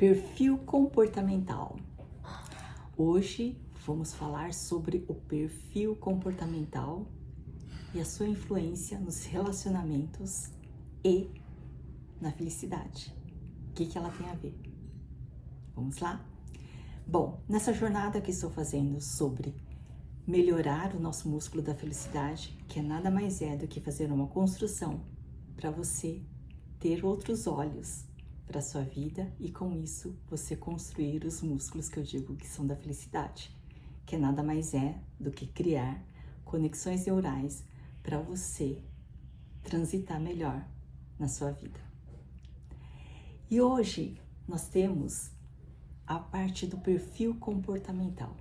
Perfil comportamental. Hoje vamos falar sobre o perfil comportamental e a sua influência nos relacionamentos e na felicidade. O que ela tem a ver? Vamos lá? Bom, nessa jornada que estou fazendo sobre melhorar o nosso músculo da felicidade, que é nada mais é do que fazer uma construção para você ter outros olhos para a sua vida e com isso você construir os músculos que eu digo que são da felicidade, que nada mais é do que criar conexões neurais para você transitar melhor na sua vida. E hoje nós temos a parte do perfil comportamental.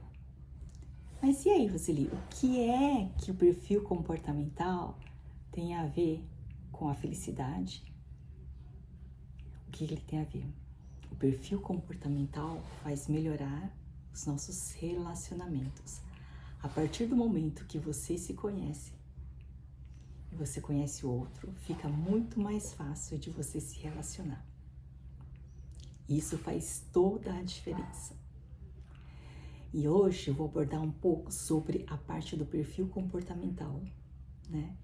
Mas e aí, Roseli, o que é que o perfil comportamental tem a ver com a felicidade? O que ele tem a ver? O perfil comportamental faz melhorar os nossos relacionamentos. A partir do momento que você se conhece e você conhece o outro, fica muito mais fácil de você se relacionar. Isso faz toda a diferença. E hoje eu vou abordar um pouco sobre a parte do perfil comportamental, né?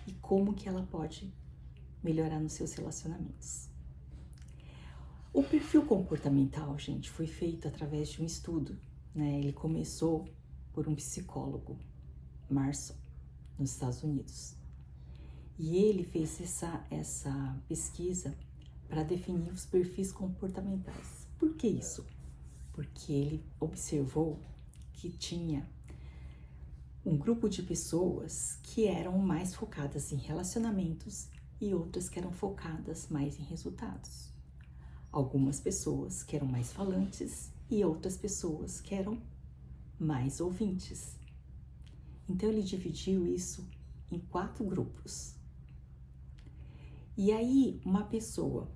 E como que ela pode melhorar nos seus relacionamentos. O perfil comportamental, gente, foi feito através de um estudo, né? Ele começou por um psicólogo, Marshall, nos Estados Unidos. E ele fez essa pesquisa para definir os perfis comportamentais. Por que isso? Porque ele observou que tinha um grupo de pessoas que eram mais focadas em relacionamentos e outras que eram focadas mais em resultados. Algumas pessoas que eram mais falantes e outras pessoas que eram mais ouvintes. Então ele dividiu isso em 4 grupos. E aí uma pessoa,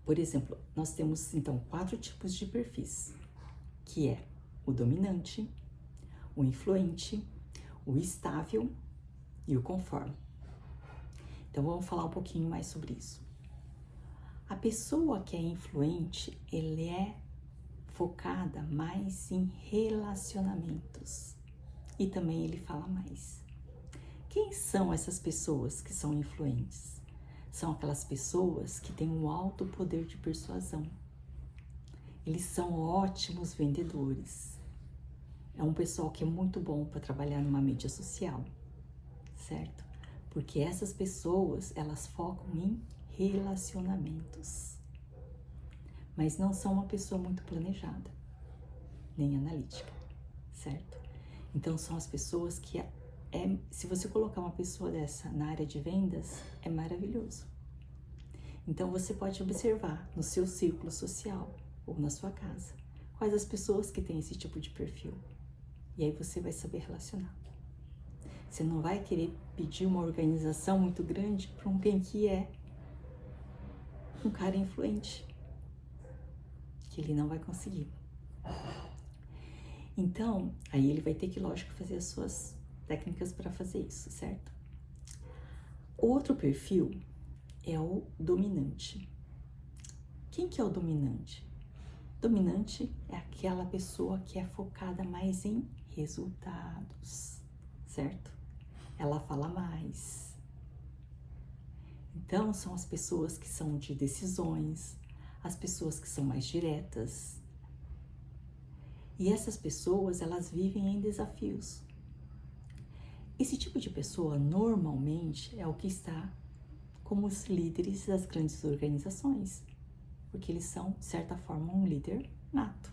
por exemplo, nós temos então 4 tipos de perfis, que é o dominante, o influente, o estável e o conforme. Então vamos falar um pouquinho mais sobre isso. A pessoa que é influente, ele é focada mais em relacionamentos e também ele fala mais. Quem são essas pessoas que são influentes? São aquelas pessoas que têm um alto poder de persuasão. Eles são ótimos vendedores. É um pessoal que é muito bom para trabalhar numa mídia social, certo? Porque essas pessoas, elas focam em relacionamentos. Mas não são uma pessoa muito planejada, nem analítica, certo? Então são as pessoas que se você colocar uma pessoa dessa na área de vendas, é maravilhoso. Então você pode observar no seu círculo social ou na sua casa, quais as pessoas que têm esse tipo de perfil. E aí você vai saber relacionar. Você não vai querer pedir uma organização muito grande para alguém que é um cara influente, que ele não vai conseguir. Então, aí ele vai ter que, lógico, fazer as suas técnicas para fazer isso, certo? Outro perfil é o dominante. Quem que é o dominante? Dominante é aquela pessoa que é focada mais em resultados, certo? Ela fala mais. Então, são as pessoas que são de decisões, as pessoas que são mais diretas. E essas pessoas, elas vivem em desafios. Esse tipo de pessoa, normalmente, é o que está como os líderes das grandes organizações, porque eles são, de certa forma, um líder nato.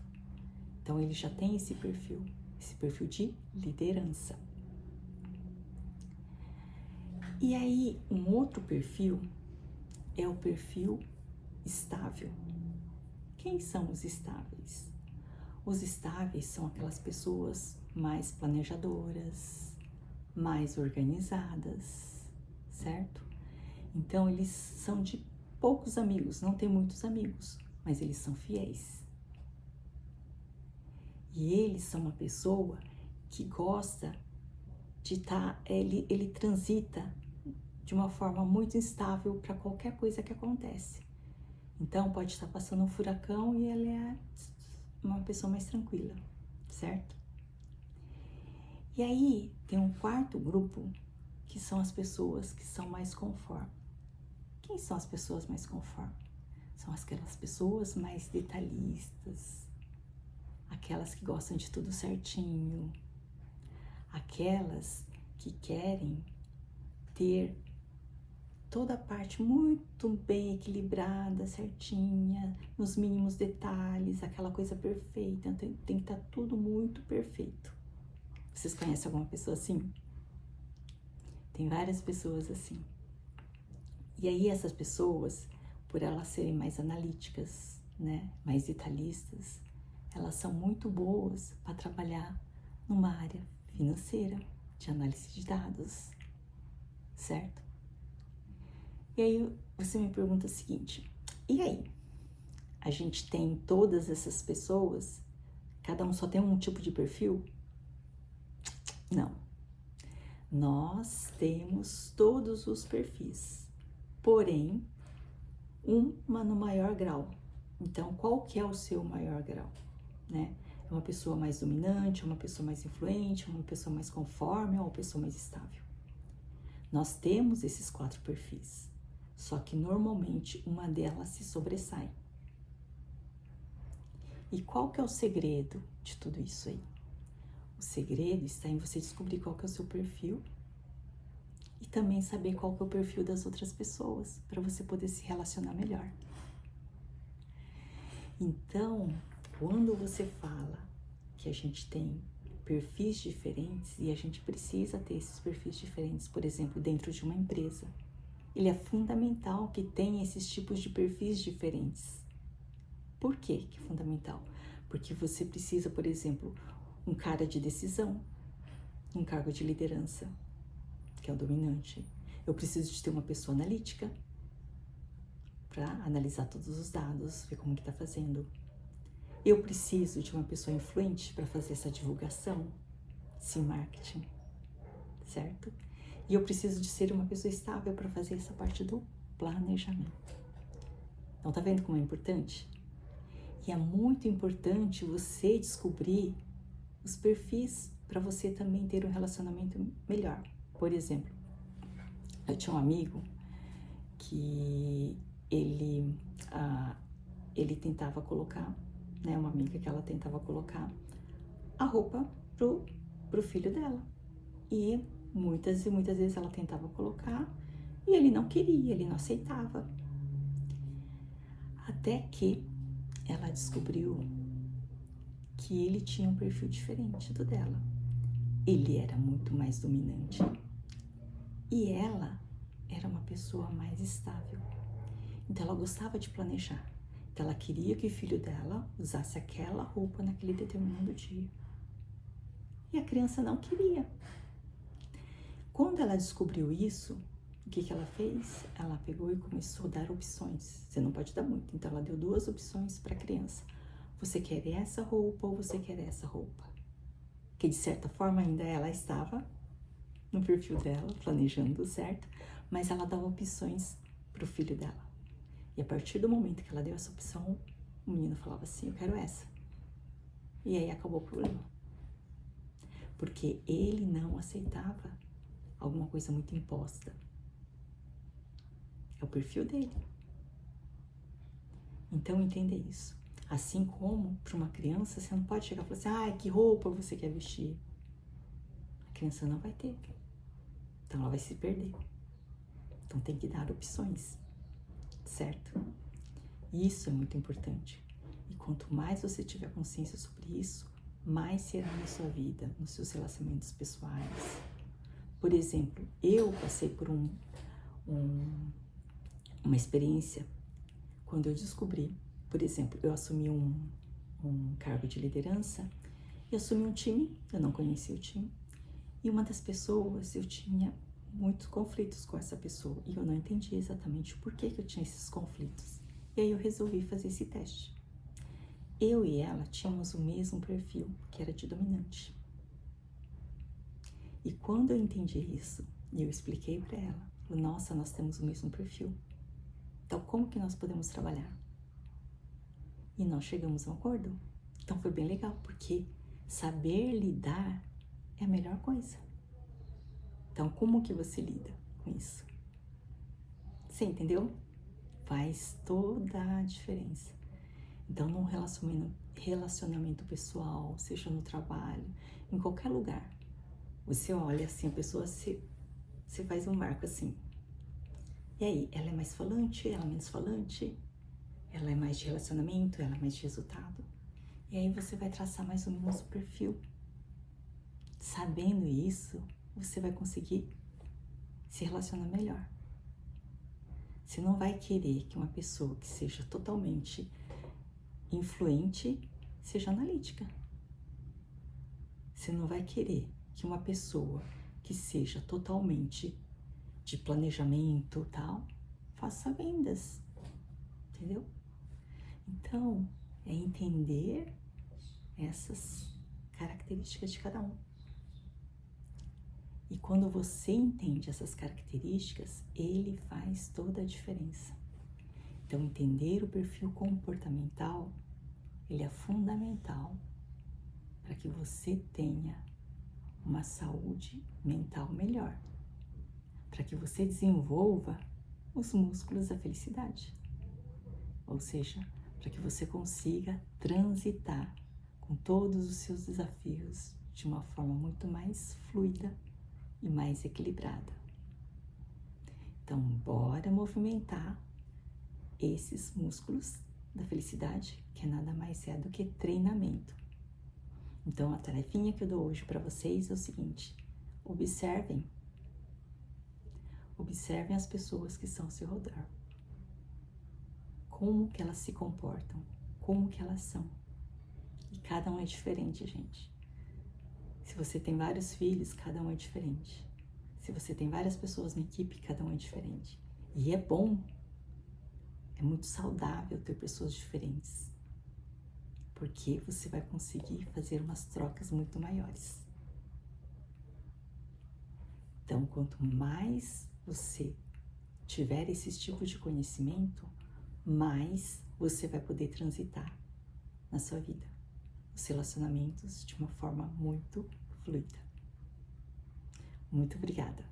Então, ele já tem esse perfil de liderança. E aí, um outro perfil é o perfil estável. Quem são os estáveis? Os estáveis são aquelas pessoas mais planejadoras, mais organizadas, certo? Então, eles são de poucos amigos, não tem muitos amigos, mas eles são fiéis. E eles são uma pessoa que gosta de ele transita de uma forma muito instável para qualquer coisa que acontece. Então, pode estar passando um furacão e ela é uma pessoa mais tranquila, certo? E aí, tem um quarto grupo, que são as pessoas que são mais conforme. Quem são as pessoas mais conforme? São aquelas pessoas mais detalhistas, aquelas que gostam de tudo certinho, aquelas que querem ter toda a parte muito bem equilibrada, certinha, nos mínimos detalhes, aquela coisa perfeita, tem que estar tudo muito perfeito. Vocês conhecem alguma pessoa assim? Tem várias pessoas assim. E aí essas pessoas, por elas serem mais analíticas, né, mais detalhistas, elas são muito boas para trabalhar numa área financeira, de análise de dados, certo? E aí você me pergunta o seguinte, e aí? A gente tem todas essas pessoas, cada um só tem um tipo de perfil? Não. Nós temos todos os perfis, porém, uma no maior grau. Então, qual que é o seu maior grau, né? É uma pessoa mais dominante, uma pessoa mais influente, uma pessoa mais conforme ou uma pessoa mais estável? Nós temos esses 4 perfis, só que normalmente uma delas se sobressai. E qual que é o segredo de tudo isso aí? O segredo está em você descobrir qual que é o seu perfil e também saber qual que é o perfil das outras pessoas, para você poder se relacionar melhor. Então, quando você fala que a gente tem perfis diferentes e a gente precisa ter esses perfis diferentes, por exemplo, dentro de uma empresa, ele é fundamental que tenha esses tipos de perfis diferentes. Por quê que é fundamental? Porque você precisa, por exemplo, um cara de decisão, um cargo de liderança, que é o dominante. Eu preciso de ter uma pessoa analítica para analisar todos os dados, ver como que está fazendo. Eu preciso de uma pessoa influente para fazer essa divulgação, esse marketing, certo? E eu preciso de ser uma pessoa estável para fazer essa parte do planejamento. Então, tá vendo como é importante? E é muito importante você descobrir os perfis para você também ter um relacionamento melhor. Por exemplo, eu tinha um amigo que ele tentava colocar, né, uma amiga que ela tentava colocar a roupa pro filho dela. E muitas vezes ela tentava colocar e ele não queria, ele não aceitava. Até que ela descobriu que ele tinha um perfil diferente do dela. Ele era muito mais dominante. E ela era uma pessoa mais estável. Então ela gostava de planejar. Então ela queria que o filho dela usasse aquela roupa naquele determinado dia. E a criança não queria. Quando ela descobriu isso, o que ela fez? Ela pegou e começou a dar opções. Você não pode dar muito. Então ela deu 2 opções para a criança. Você quer essa roupa ou você quer essa roupa? Que de certa forma ainda ela estava no perfil dela, planejando, certo? Mas ela dava opções para o filho dela. E a partir do momento que ela deu essa opção, o menino falava assim, eu quero essa. E aí acabou o problema. Porque ele não aceitava alguma coisa muito imposta. É o perfil dele. Então entenda isso. Assim como para uma criança, você não pode chegar e falar assim, que roupa você quer vestir? A criança não vai ter. Então ela vai se perder. Então tem que dar opções, certo? Isso é muito importante. E quanto mais você tiver consciência sobre isso, mais será na sua vida, nos seus relacionamentos pessoais. Por exemplo, eu passei por uma experiência quando eu descobri, por exemplo, eu assumi um cargo de liderança e assumi um time, eu não conhecia o time, e uma das pessoas, eu tinha muitos conflitos com essa pessoa e eu não entendia exatamente o porquê que eu tinha esses conflitos. E aí eu resolvi fazer esse teste. Eu e ela tínhamos o mesmo perfil, que era de dominante. E quando eu entendi isso, eu expliquei para ela, nossa, nós temos o mesmo perfil. Então, como que nós podemos trabalhar? e nós chegamos a um acordo. Então foi bem legal, porque saber lidar é a melhor coisa. Então, como que você lida com isso? Você entendeu? Faz toda a diferença. Então, num relacionamento pessoal, seja no trabalho, em qualquer lugar, você olha assim, a pessoa, você faz um marco assim. E aí, ela é mais falante, ela é menos falante? Ela é mais de relacionamento, ela é mais de resultado? E aí você vai traçar mais ou menos o perfil. Sabendo isso, você vai conseguir se relacionar melhor. Você não vai querer que uma pessoa que seja totalmente influente seja analítica. Você não vai querer que uma pessoa que seja totalmente de planejamento tal faça vendas, entendeu? Então, é entender essas características de cada um. E quando você entende essas características, ele faz toda a diferença. Então, entender o perfil comportamental, ele é fundamental para que você tenha uma saúde mental melhor, para que você desenvolva os músculos da felicidade. Ou seja, para que você consiga transitar com todos os seus desafios de uma forma muito mais fluida e mais equilibrada. Então, bora movimentar esses músculos da felicidade, que nada mais é do que treinamento. Então, a tarefinha que eu dou hoje para vocês é o seguinte: observem as pessoas que estão ao seu redor. Como que elas se comportam, como que elas são. E cada um é diferente, gente. Se você tem vários filhos, cada um é diferente. Se você tem várias pessoas na equipe, cada um é diferente. E é bom, é muito saudável ter pessoas diferentes, porque você vai conseguir fazer umas trocas muito maiores. Então, quanto mais você tiver esse tipo de conhecimento, mais você vai poder transitar na sua vida, os relacionamentos de uma forma muito fluida. Muito obrigada.